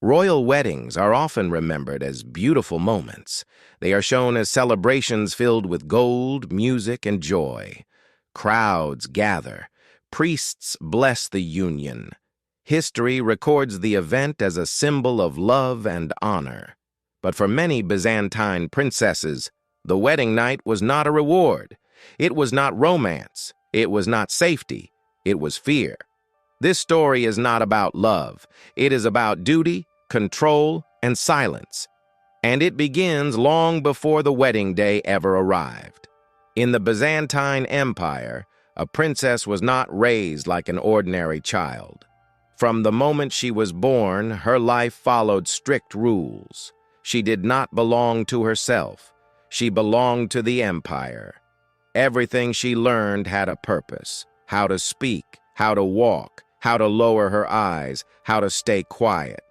Royal weddings are often remembered as beautiful moments. They are shown as celebrations filled with gold, music, and joy. Crowds gather. Priests bless the union. History records the event as a symbol of love and honor. But for many Byzantine princesses, the wedding night was not a reward. It was not romance. It was not safety. It was fear. This story is not about love. It is about duty, control, and silence. And it begins long before the wedding day ever arrived. In the Byzantine Empire, a princess was not raised like an ordinary child. From the moment she was born, her life followed strict rules. She did not belong to herself. She belonged to the empire. Everything she learned had a purpose: how to speak, how to walk, how to lower her eyes, how to stay quiet.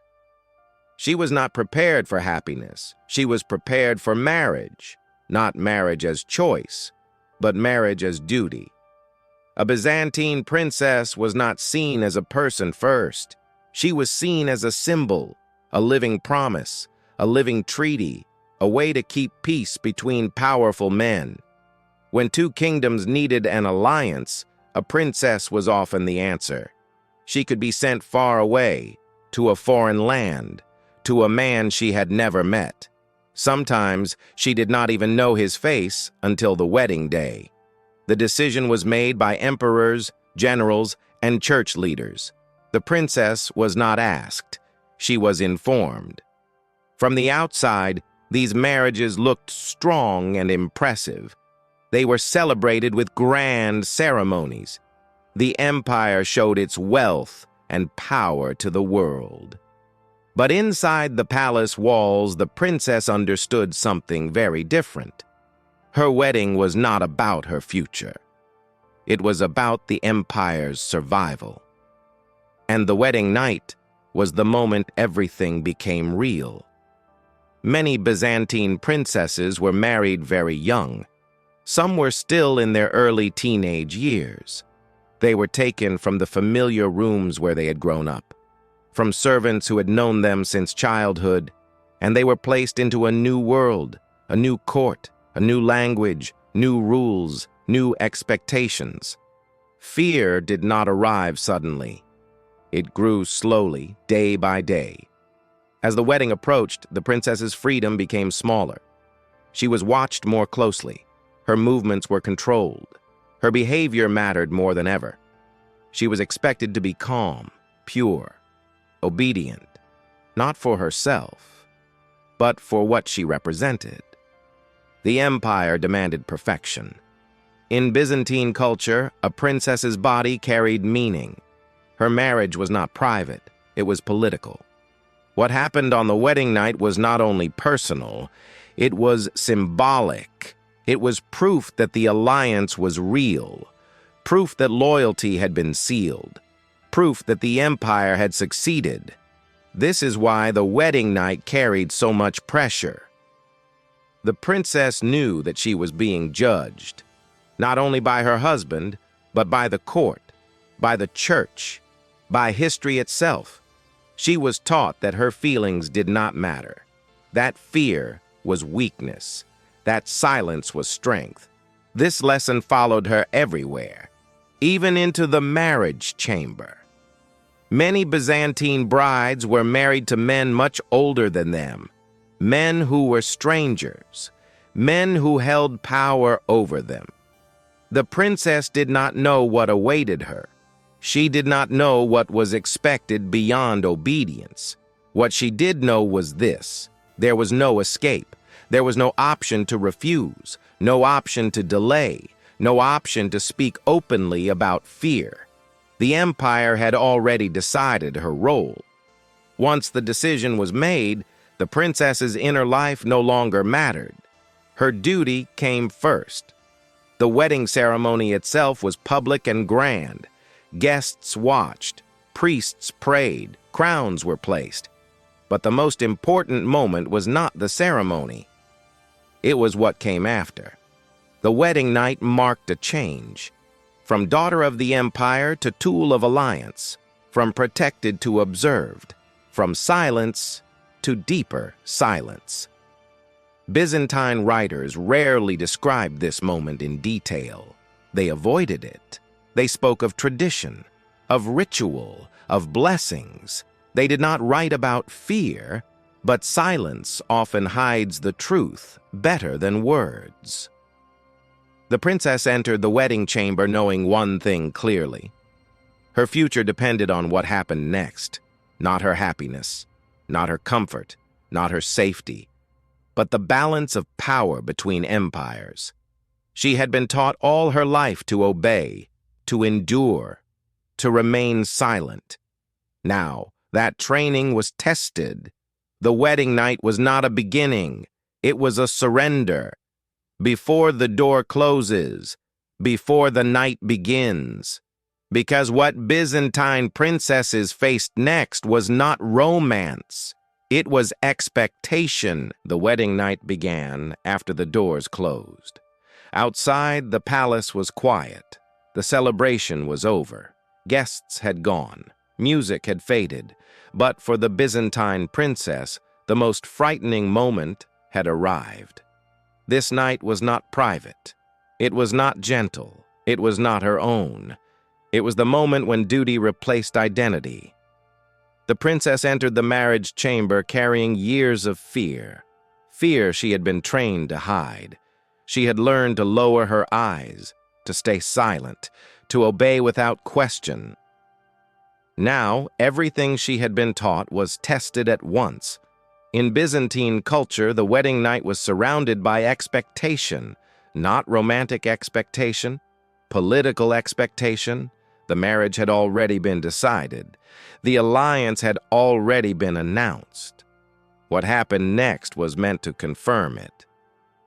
She was not prepared for happiness. She was prepared for marriage, not marriage as choice, but marriage as duty. A Byzantine princess was not seen as a person first. She was seen as a symbol, a living promise, a living treaty, a way to keep peace between powerful men. When two kingdoms needed an alliance, a princess was often the answer. She could be sent far away, to a foreign land, to a man she had never met. Sometimes she did not even know his face until the wedding day. The decision was made by emperors, generals, and church leaders. The princess was not asked. She was informed. From the outside, these marriages looked strong and impressive. They were celebrated with grand ceremonies. The empire showed its wealth and power to the world. But inside the palace walls, the princess understood something very different. Her wedding was not about her future. It was about the empire's survival. And the wedding night was the moment everything became real. Many Byzantine princesses were married very young. Some were still in their early teenage years. They were taken from the familiar rooms where they had grown up, from servants who had known them since childhood, and they were placed into a new world, a new court, a new language, new rules, new expectations. Fear did not arrive suddenly. It grew slowly, day by day. As the wedding approached, the princess's freedom became smaller. She was watched more closely. Her movements were controlled. Her behavior mattered more than ever. She was expected to be calm, pure, obedient, not for herself, but for what she represented. The empire demanded perfection. In Byzantine culture, a princess's body carried meaning. Her marriage was not private, it was political. What happened on the wedding night was not only personal, it was symbolic. It was proof that the alliance was real, proof that loyalty had been sealed, proof that the empire had succeeded. This is why the wedding night carried so much pressure. The princess knew that she was being judged, not only by her husband, but by the court, by the church, by history itself. She was taught that her feelings did not matter. That fear was weakness. That silence was strength. This lesson followed her everywhere, even into the marriage chamber. Many Byzantine brides were married to men much older than them, men who were strangers, men who held power over them. The princess did not know what awaited her. She did not know what was expected beyond obedience. What she did know was this: there was no escape. There was no option to refuse, no option to delay, no option to speak openly about fear. The empire had already decided her role. Once the decision was made, the princess's inner life no longer mattered. Her duty came first. The wedding ceremony itself was public and grand. Guests watched, priests prayed, crowns were placed. But the most important moment was not the ceremony. It was what came after. The wedding night marked a change. From daughter of the empire to tool of alliance, from protected to observed, from silence to deeper silence. Byzantine writers rarely described this moment in detail. They avoided it. They spoke of tradition, of ritual, of blessings. They did not write about fear, but silence often hides the truth better than words. The princess entered the wedding chamber knowing one thing clearly. Her future depended on what happened next, not her happiness, not her comfort, not her safety, but the balance of power between empires. She had been taught all her life to obey, to endure, to remain silent. Now, that training was tested. The wedding night was not a beginning, it was a surrender. Before the door closes, before the night begins. Because what Byzantine princesses faced next was not romance. It was expectation. The wedding night began after the doors closed. Outside, the palace was quiet. The celebration was over. Guests had gone. Music had faded. But for the Byzantine princess, the most frightening moment had arrived. This night was not private. It was not gentle. It was not her own. It was the moment when duty replaced identity. The princess entered the marriage chamber carrying years of fear. Fear she had been trained to hide. She had learned to lower her eyes, to stay silent, to obey without question. Now, everything she had been taught was tested at once. In Byzantine culture, the wedding night was surrounded by expectation, not romantic expectation, political expectation. The marriage had already been decided. The alliance had already been announced. What happened next was meant to confirm it.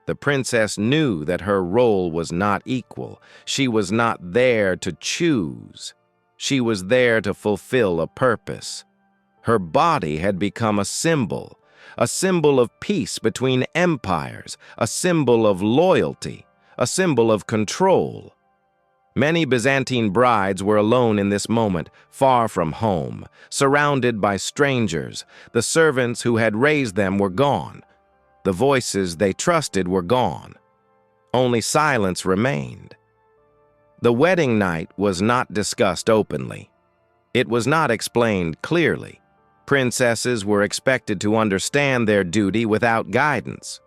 The princess knew that her role was not equal. She was not there to choose. She was there to fulfill a purpose. Her body had become a symbol of peace between empires, a symbol of loyalty, a symbol of control. Many Byzantine brides were alone in this moment, far from home, surrounded by strangers. The servants who had raised them were gone. The voices they trusted were gone. Only silence remained. The wedding night was not discussed openly. It was not explained clearly. Princesses were expected to understand their duty without guidance,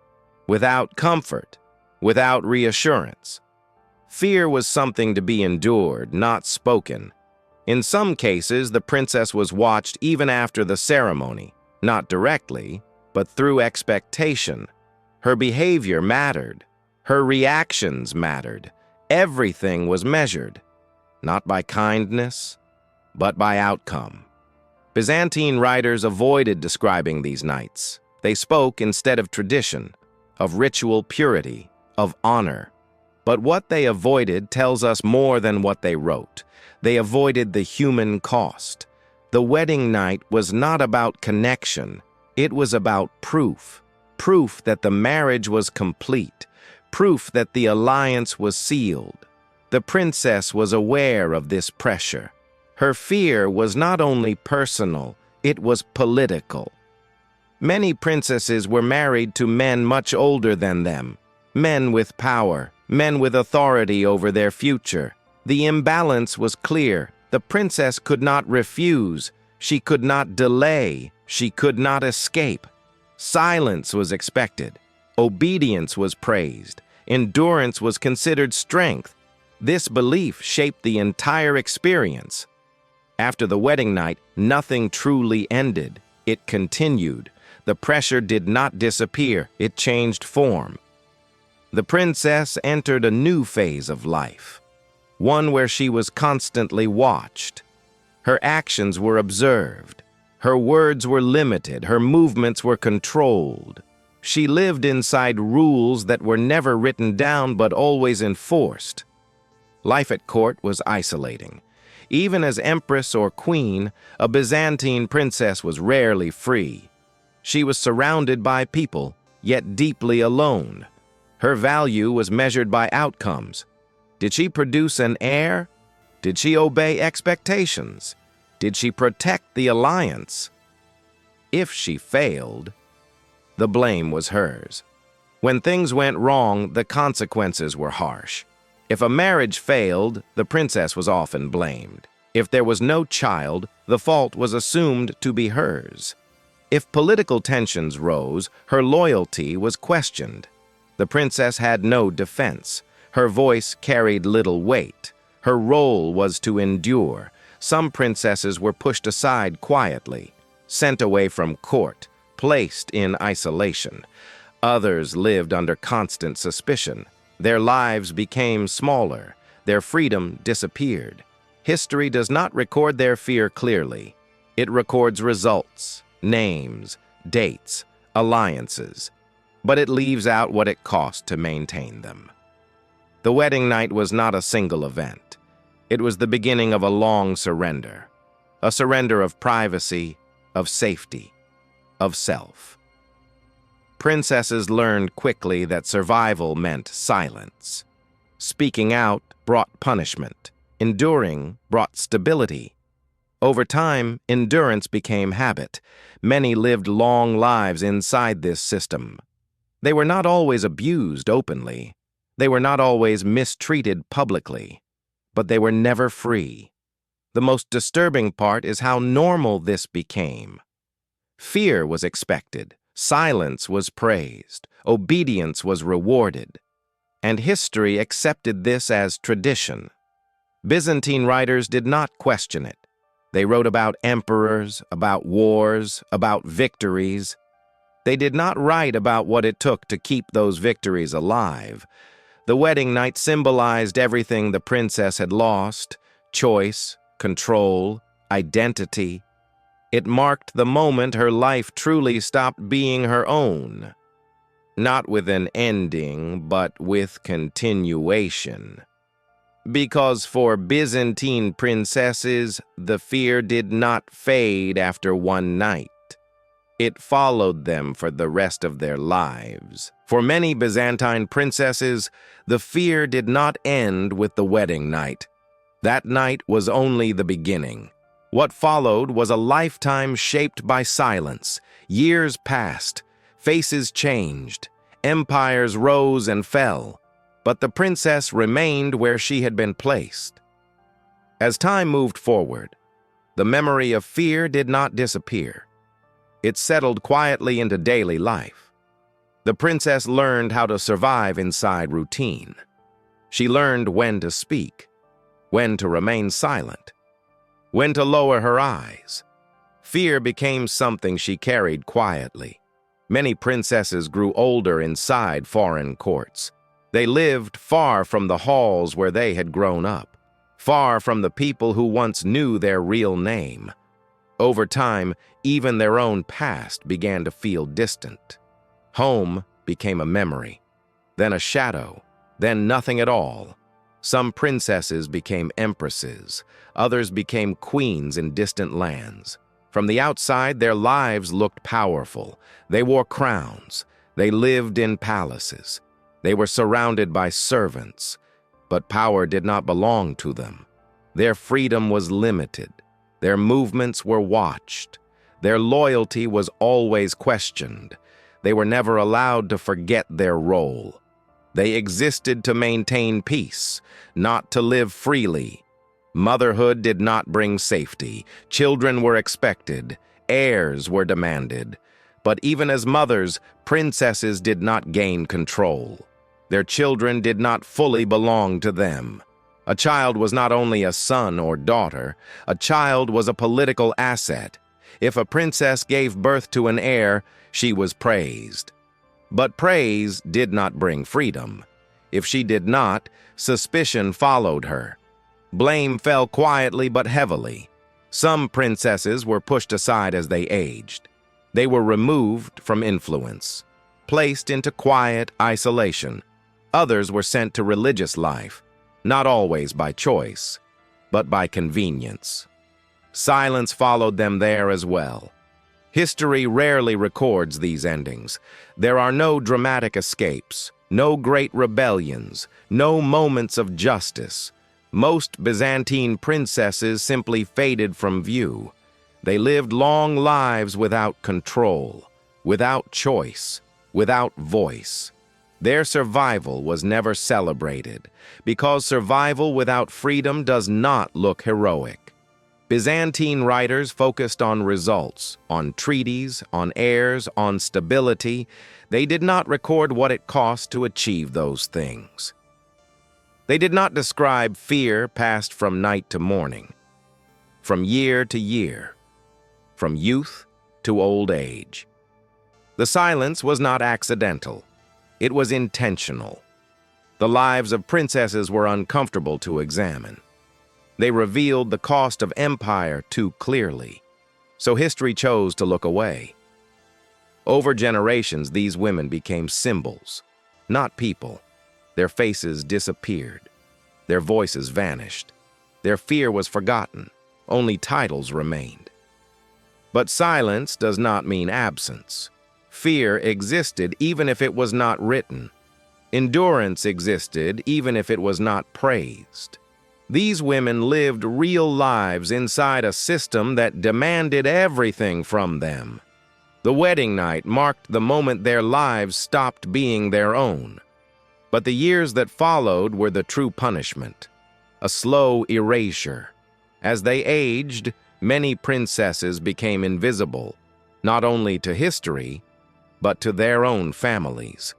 without comfort, without reassurance. Fear was something to be endured, not spoken. In some cases, the princess was watched even after the ceremony, not directly, but through expectation. Her behavior mattered. Her reactions mattered. Everything was measured, not by kindness, but by outcome. Byzantine writers avoided describing these nights. They spoke instead of tradition, of ritual purity, of honor. But what they avoided tells us more than what they wrote. They avoided the human cost. The wedding night was not about connection. It was about proof. Proof that the marriage was complete. Proof that the alliance was sealed. The princess was aware of this pressure. Her fear was not only personal, it was political. Many princesses were married to men much older than them, men with power, men with authority over their future. The imbalance was clear. The princess could not refuse. She could not delay. She could not escape. Silence was expected. Obedience was praised. Endurance was considered strength. This belief shaped the entire experience. After the wedding night, nothing truly ended. It continued. The pressure did not disappear. It changed form. The princess entered a new phase of life, one where she was constantly watched. Her actions were observed. Her words were limited. Her movements were controlled. She lived inside rules that were never written down but always enforced. Life at court was isolating. Even as empress or queen, a Byzantine princess was rarely free. She was surrounded by people, yet deeply alone. Her value was measured by outcomes. Did she produce an heir? Did she obey expectations? Did she protect the alliance? If she failed, the blame was hers. When things went wrong, the consequences were harsh. If a marriage failed, the princess was often blamed. If there was no child, the fault was assumed to be hers. If political tensions rose, her loyalty was questioned. The princess had no defense. Her voice carried little weight. Her role was to endure. Some princesses were pushed aside quietly, sent away from court, placed in isolation. Others lived under constant suspicion. Their lives became smaller. Their freedom disappeared. History does not record their fear clearly. It records results, names, dates, alliances, but it leaves out what it cost to maintain them. The wedding night was not a single event. It was the beginning of a long surrender, a surrender of privacy, of safety, of self. Princesses learned quickly that survival meant silence. Speaking out brought punishment. Enduring brought stability. Over time, endurance became habit. Many lived long lives inside this system. They were not always abused openly. They were not always mistreated publicly. But they were never free. The most disturbing part is how normal this became. Fear was expected. Silence was praised. Obedience was rewarded. And history accepted this as tradition. Byzantine writers did not question it. They wrote about emperors, about wars, about victories. They did not write about what it took to keep those victories alive. The wedding night symbolized everything the princess had lost: choice, control, identity. It marked the moment her life truly stopped being her own. Not with an ending, but with continuation. Because for Byzantine princesses, the fear did not fade after one night. It followed them for the rest of their lives. For many Byzantine princesses, the fear did not end with the wedding night. That night was only the beginning. What followed was a lifetime shaped by silence. Years passed, faces changed, empires rose and fell. But the princess remained where she had been placed. As time moved forward, the memory of fear did not disappear. It settled quietly into daily life. The princess learned how to survive inside routine. She learned when to speak, when to remain silent, when to lower her eyes. Fear became something she carried quietly. Many princesses grew older inside foreign courts. They lived far from the halls where they had grown up, far from the people who once knew their real name. Over time, even their own past began to feel distant. Home became a memory, then a shadow, then nothing at all. Some princesses became empresses, others became queens in distant lands. From the outside, their lives looked powerful. They wore crowns. They lived in palaces. They were surrounded by servants, but power did not belong to them. Their freedom was limited. Their movements were watched. Their loyalty was always questioned. They were never allowed to forget their role. They existed to maintain peace, not to live freely. Motherhood did not bring safety. Children were expected. Heirs were demanded. But even as mothers, princesses did not gain control. Their children did not fully belong to them. A child was not only a son or daughter. A child was a political asset. If a princess gave birth to an heir, she was praised. But praise did not bring freedom. If she did not, suspicion followed her. Blame fell quietly but heavily. Some princesses were pushed aside as they aged. They were removed from influence, placed into quiet isolation. Others were sent to religious life, not always by choice, but by convenience. Silence followed them there as well. History rarely records these endings. There are no dramatic escapes, no great rebellions, no moments of justice. Most Byzantine princesses simply faded from view. They lived long lives without control, without choice, without voice. Their survival was never celebrated, because survival without freedom does not look heroic. Byzantine writers focused on results, on treaties, on heirs, on stability. They did not record what it cost to achieve those things. They did not describe fear passed from night to morning, from year to year, from youth to old age. The silence was not accidental. It was intentional. The lives of princesses were uncomfortable to examine. They revealed the cost of empire too clearly, so history chose to look away. Over generations, these women became symbols, not people. Their faces disappeared. Their voices vanished. Their fear was forgotten. Only titles remained. But silence does not mean absence. Fear existed even if it was not written. Endurance existed even if it was not praised. These women lived real lives inside a system that demanded everything from them. The wedding night marked the moment their lives stopped being their own. But the years that followed were the true punishment, a slow erasure. As they aged, many princesses became invisible, not only to history, but to their own families.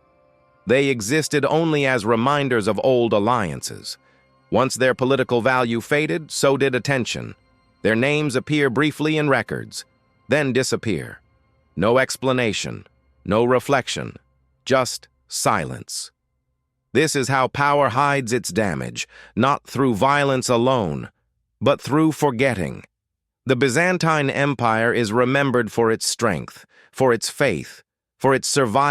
They existed only as reminders of old alliances. Once their political value faded, so did attention. Their names appear briefly in records, then disappear. No explanation, no reflection, just silence. This is how power hides its damage, not through violence alone, but through forgetting. The Byzantine Empire is remembered for its strength, for its faith, for its survival.